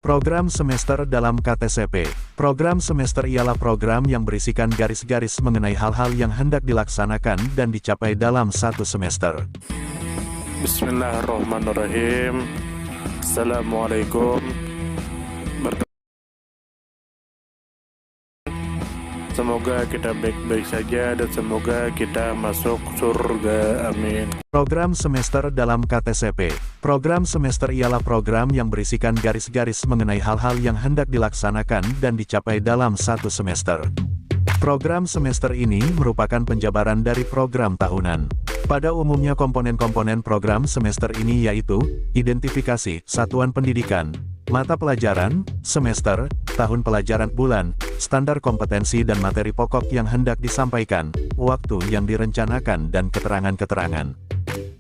Program semester dalam KTSP. Program semester ialah program yang berisikan garis-garis mengenai hal-hal yang hendak dilaksanakan dan dicapai dalam satu semester. Bismillahirrahmanirrahim. Assalamualaikum. Semoga kita baik-baik saja dan semoga kita masuk surga. Amin. Program semester dalam KTSP. Program semester ialah program yang berisikan garis-garis mengenai hal-hal yang hendak dilaksanakan dan dicapai dalam satu semester. Program semester ini merupakan penjabaran dari program tahunan. Pada umumnya komponen-komponen program semester ini yaitu identifikasi, satuan pendidikan, mata pelajaran, semester, tahun pelajaran, bulan, standar kompetensi dan materi pokok yang hendak disampaikan, waktu yang direncanakan dan keterangan-keterangan.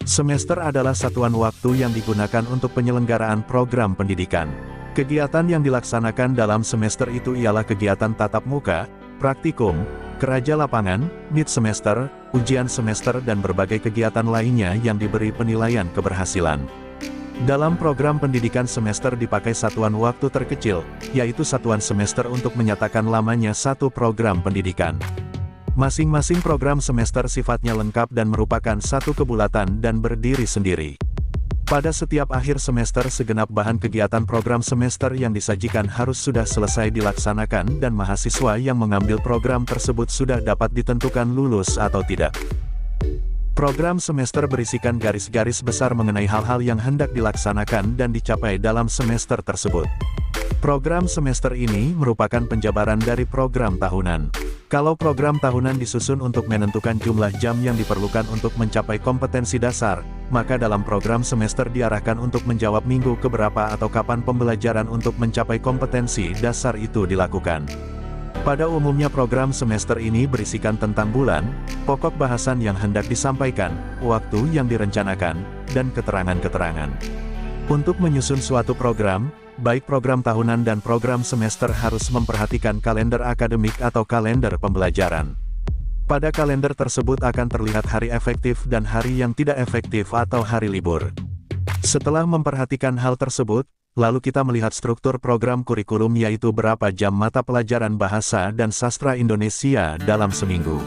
Semester adalah satuan waktu yang digunakan untuk penyelenggaraan program pendidikan. Kegiatan yang dilaksanakan dalam semester itu ialah kegiatan tatap muka, praktikum, kerja lapangan, mid semester, ujian semester dan berbagai kegiatan lainnya yang diberi penilaian keberhasilan. Dalam program pendidikan semester dipakai satuan waktu terkecil, yaitu satuan semester untuk menyatakan lamanya satu program pendidikan. Masing-masing program semester sifatnya lengkap dan merupakan satu kebulatan dan berdiri sendiri. Pada setiap akhir semester segenap bahan kegiatan program semester yang disajikan harus sudah selesai dilaksanakan dan mahasiswa yang mengambil program tersebut sudah dapat ditentukan lulus atau tidak. Program semester berisikan garis-garis besar mengenai hal-hal yang hendak dilaksanakan dan dicapai dalam semester tersebut. Program semester ini merupakan penjabaran dari program tahunan. Kalau program tahunan disusun untuk menentukan jumlah jam yang diperlukan untuk mencapai kompetensi dasar, maka dalam program semester diarahkan untuk menjawab minggu keberapa atau kapan pembelajaran untuk mencapai kompetensi dasar itu dilakukan. Pada umumnya program semester ini berisikan tentang bulan, pokok bahasan yang hendak disampaikan, waktu yang direncanakan, dan keterangan-keterangan. Untuk menyusun suatu program, baik program tahunan dan program semester harus memperhatikan kalender akademik atau kalender pembelajaran. Pada kalender tersebut akan terlihat hari efektif dan hari yang tidak efektif atau hari libur. Setelah memperhatikan hal tersebut, lalu kita melihat struktur program kurikulum yaitu berapa jam mata pelajaran bahasa dan sastra Indonesia dalam seminggu.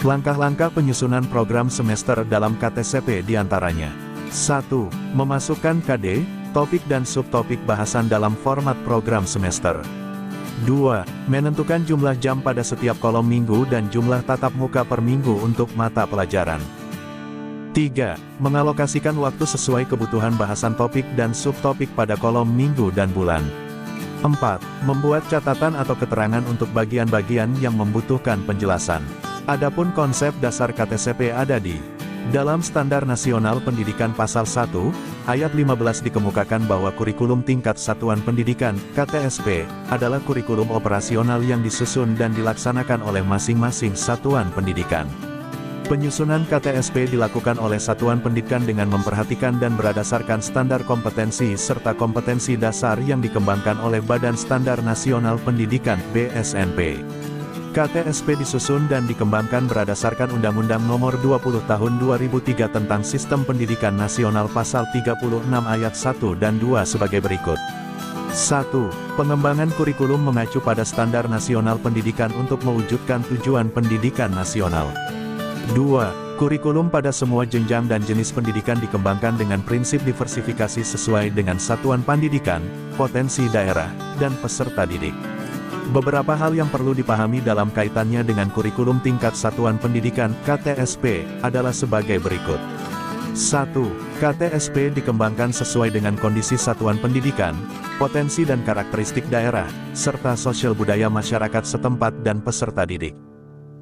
Langkah-langkah penyusunan program semester dalam KTSP diantaranya. 1. Memasukkan KD, topik dan subtopik bahasan dalam format program semester. 2. Menentukan jumlah jam pada setiap kolom minggu dan jumlah tatap muka per minggu untuk mata pelajaran. 3. Mengalokasikan waktu sesuai kebutuhan bahasan topik dan subtopik pada kolom minggu dan bulan. 4. Membuat catatan atau keterangan untuk bagian-bagian yang membutuhkan penjelasan. Adapun konsep dasar KTSP ada di dalam Standar Nasional Pendidikan Pasal 1, Ayat 15 dikemukakan bahwa kurikulum tingkat satuan pendidikan, KTSP, adalah kurikulum operasional yang disusun dan dilaksanakan oleh masing-masing satuan pendidikan. Penyusunan KTSP dilakukan oleh satuan pendidikan dengan memperhatikan dan berdasarkan standar kompetensi serta kompetensi dasar yang dikembangkan oleh Badan Standar Nasional Pendidikan, BSNP. KTSP disusun dan dikembangkan berdasarkan Undang-Undang Nomor 20 Tahun 2003 tentang Sistem Pendidikan Nasional Pasal 36 Ayat 1 dan 2 sebagai berikut. 1. Pengembangan kurikulum mengacu pada Standar Nasional Pendidikan untuk mewujudkan tujuan pendidikan nasional. 2. Kurikulum pada semua jenjang dan jenis pendidikan dikembangkan dengan prinsip diversifikasi sesuai dengan satuan pendidikan, potensi daerah, dan peserta didik. Beberapa hal yang perlu dipahami dalam kaitannya dengan kurikulum tingkat satuan pendidikan KTSP adalah sebagai berikut. 1. KTSP dikembangkan sesuai dengan kondisi satuan pendidikan, potensi dan karakteristik daerah, serta sosial budaya masyarakat setempat dan peserta didik.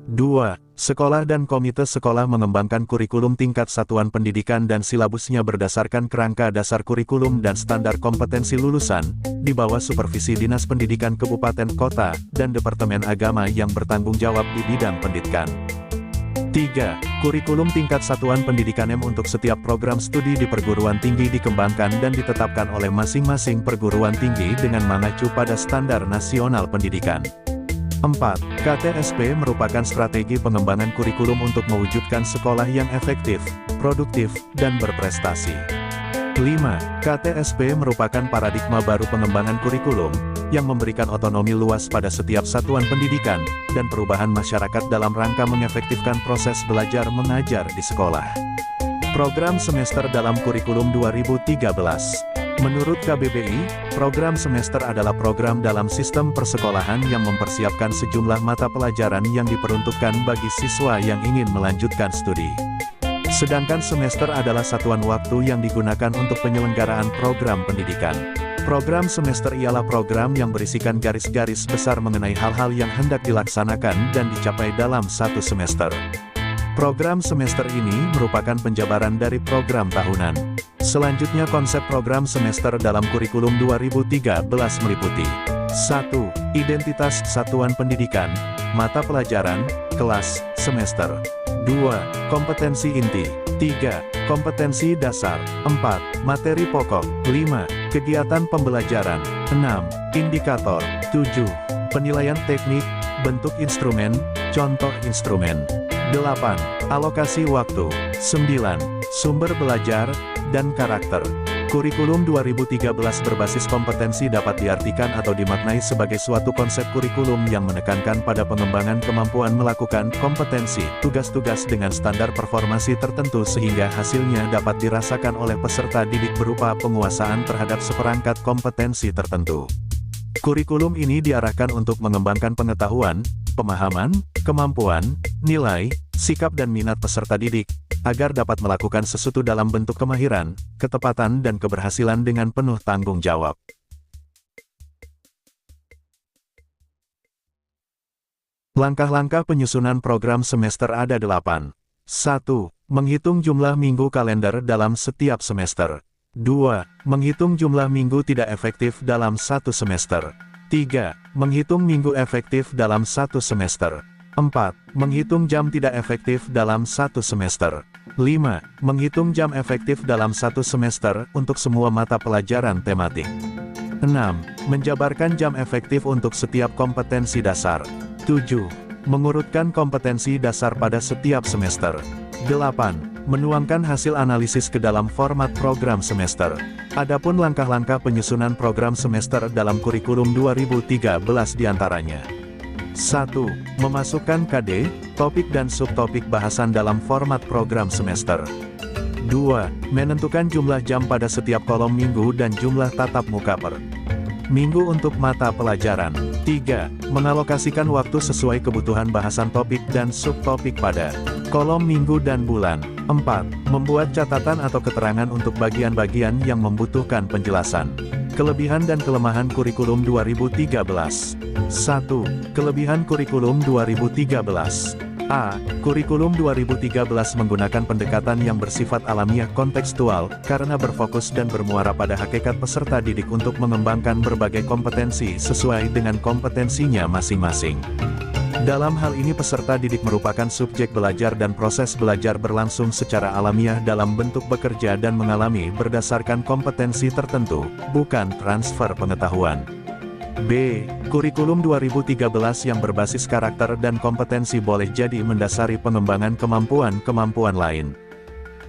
2. Sekolah dan komite sekolah mengembangkan kurikulum tingkat satuan pendidikan dan silabusnya berdasarkan kerangka dasar kurikulum dan standar kompetensi lulusan, di bawah supervisi Dinas Pendidikan Kabupaten Kota, dan Departemen Agama yang bertanggung jawab di bidang pendidikan. 3. Kurikulum tingkat satuan pendidikan untuk setiap program studi di perguruan tinggi dikembangkan dan ditetapkan oleh masing-masing perguruan tinggi dengan mengacu pada standar nasional pendidikan. 4. KTSP merupakan strategi pengembangan kurikulum untuk mewujudkan sekolah yang efektif, produktif, dan berprestasi. 5. KTSP merupakan paradigma baru pengembangan kurikulum, yang memberikan otonomi luas pada setiap satuan pendidikan, dan perubahan masyarakat dalam rangka mengefektifkan proses belajar mengajar di sekolah. Program semester dalam kurikulum 2013. Menurut KBBI, program semester adalah program dalam sistem persekolahan yang mempersiapkan sejumlah mata pelajaran yang diperuntukkan bagi siswa yang ingin melanjutkan studi. Sedangkan semester adalah satuan waktu yang digunakan untuk penyelenggaraan program pendidikan. Program semester ialah program yang berisikan garis-garis besar mengenai hal-hal yang hendak dilaksanakan dan dicapai dalam satu semester. Program semester ini merupakan penjabaran dari program tahunan. Selanjutnya konsep program semester dalam kurikulum 2013 meliputi 1. Identitas satuan pendidikan, mata pelajaran, kelas, semester. 2. Kompetensi inti. 3. Kompetensi dasar. 4. Materi pokok. 5. Kegiatan pembelajaran. 6. Indikator. 7. Penilaian teknik, bentuk instrumen, contoh instrumen. 8. Alokasi waktu. 9. Sumber belajar, dan karakter. Kurikulum 2013 berbasis kompetensi dapat diartikan atau dimaknai sebagai suatu konsep kurikulum yang menekankan pada pengembangan kemampuan melakukan kompetensi, tugas-tugas dengan standar performasi tertentu sehingga hasilnya dapat dirasakan oleh peserta didik berupa penguasaan terhadap seperangkat kompetensi tertentu. Kurikulum ini diarahkan untuk mengembangkan pengetahuan, pemahaman, kemampuan, nilai, sikap dan minat peserta didik, agar dapat melakukan sesuatu dalam bentuk kemahiran, ketepatan dan keberhasilan dengan penuh tanggung jawab. Langkah-langkah penyusunan program semester ada 8. 1. Menghitung jumlah minggu kalender dalam setiap semester. 2. Menghitung jumlah minggu tidak efektif dalam satu semester. 3. Menghitung minggu efektif dalam satu semester. 4. Menghitung jam tidak efektif dalam satu semester. 5. Menghitung jam efektif dalam satu semester untuk semua mata pelajaran tematik. 6. Menjabarkan jam efektif untuk setiap kompetensi dasar. 7. Mengurutkan kompetensi dasar pada setiap semester. 8. Menuangkan hasil analisis ke dalam format program semester. Adapun langkah-langkah penyusunan program semester dalam kurikulum 2013 diantaranya. 1. Memasukkan KD, topik dan subtopik bahasan dalam format program semester. 2. Menentukan jumlah jam pada setiap kolom minggu dan jumlah tatap muka per minggu untuk mata pelajaran. 3. Mengalokasikan waktu sesuai kebutuhan bahasan topik dan subtopik pada kolom minggu dan bulan. 4. Membuat catatan atau keterangan untuk bagian-bagian yang membutuhkan penjelasan. Kelebihan dan kelemahan kurikulum 2013. 1. Kelebihan kurikulum 2013. A. Kurikulum 2013 menggunakan pendekatan yang bersifat alamiah kontekstual, karena berfokus dan bermuara pada hakikat peserta didik untuk mengembangkan berbagai kompetensi sesuai dengan kompetensinya masing-masing. Dalam hal ini peserta didik merupakan subjek belajar dan proses belajar berlangsung secara alamiah dalam bentuk bekerja dan mengalami berdasarkan kompetensi tertentu, bukan transfer pengetahuan. B. Kurikulum 2013 yang berbasis karakter dan kompetensi boleh jadi mendasari pengembangan kemampuan-kemampuan lain.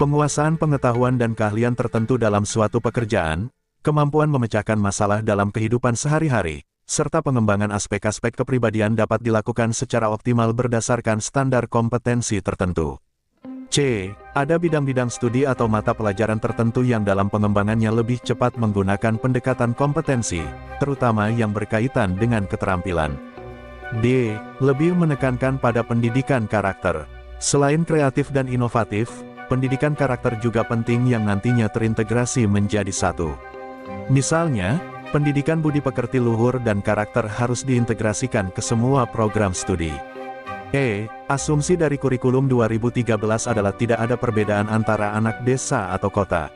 Penguasaan pengetahuan dan keahlian tertentu dalam suatu pekerjaan, kemampuan memecahkan masalah dalam kehidupan sehari-hari, serta pengembangan aspek-aspek kepribadian dapat dilakukan secara optimal berdasarkan standar kompetensi tertentu. C. Ada bidang-bidang studi atau mata pelajaran tertentu yang dalam pengembangannya lebih cepat menggunakan pendekatan kompetensi, terutama yang berkaitan dengan keterampilan. D. Lebih menekankan pada pendidikan karakter. Selain kreatif dan inovatif, pendidikan karakter juga penting yang nantinya terintegrasi menjadi satu. Misalnya, pendidikan budi pekerti luhur dan karakter harus diintegrasikan ke semua program studi. E. Asumsi dari kurikulum 2013 adalah tidak ada perbedaan antara anak desa atau kota.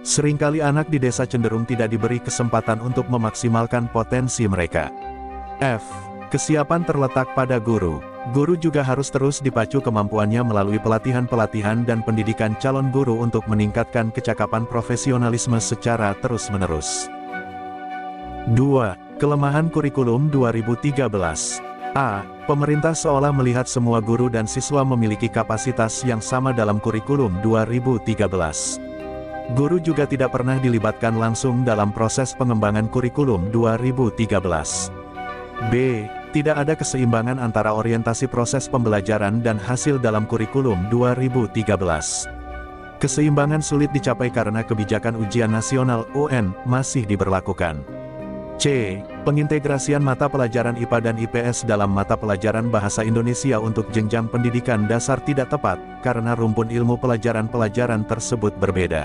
Seringkali anak di desa cenderung tidak diberi kesempatan untuk memaksimalkan potensi mereka. F. Kesiapan terletak pada guru. Guru juga harus terus dipacu kemampuannya melalui pelatihan-pelatihan dan pendidikan calon guru untuk meningkatkan kecakapan profesionalisme secara terus-menerus. 2. Kelemahan kurikulum 2013. A. Pemerintah seolah melihat semua guru dan siswa memiliki kapasitas yang sama dalam kurikulum 2013. Guru juga tidak pernah dilibatkan langsung dalam proses pengembangan kurikulum 2013. B. Tidak ada keseimbangan antara orientasi proses pembelajaran dan hasil dalam kurikulum 2013. Keseimbangan sulit dicapai karena kebijakan ujian nasional (UN) masih diberlakukan. C. Pengintegrasian mata pelajaran IPA dan IPS dalam mata pelajaran Bahasa Indonesia untuk jenjang pendidikan dasar tidak tepat, karena rumpun ilmu pelajaran-pelajaran tersebut berbeda.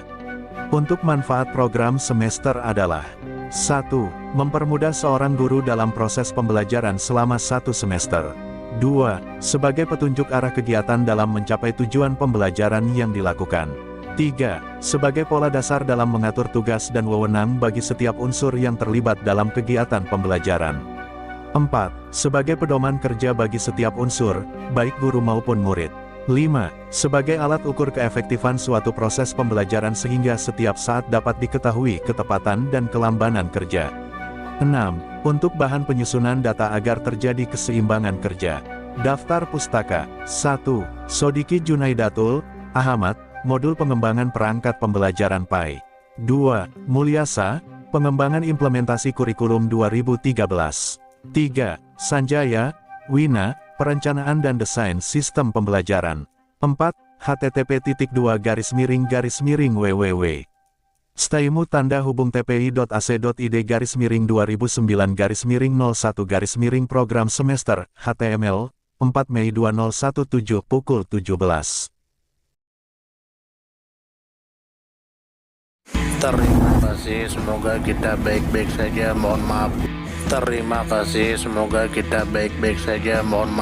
Untuk manfaat program semester adalah 1. Mempermudah seorang guru dalam proses pembelajaran selama 1 semester. 2. Sebagai petunjuk arah kegiatan dalam mencapai tujuan pembelajaran yang dilakukan. 3. Sebagai pola dasar dalam mengatur tugas dan wewenang bagi setiap unsur yang terlibat dalam kegiatan pembelajaran. 4. Sebagai pedoman kerja bagi setiap unsur, baik guru maupun murid. 5. Sebagai alat ukur keefektifan suatu proses pembelajaran sehingga setiap saat dapat diketahui ketepatan dan kelambanan kerja. 6. Untuk bahan penyusunan data agar terjadi keseimbangan kerja. Daftar pustaka. 1. Sodiki Junaidatul Ahmad, Modul Pengembangan Perangkat Pembelajaran PAI. 2. Mulyasa, Pengembangan Implementasi Kurikulum 2013. 3. Sanjaya, Wina, Perencanaan dan Desain Sistem Pembelajaran. 4. http://www. Staimu tanda hubung tpi.ac.id/2009/01/program semester, HTML, 4 Mei 2017 pukul 17. Terima kasih, semoga kita baik-baik saja, mohon maaf. Terima kasih, semoga kita baik-baik saja, mohon maaf.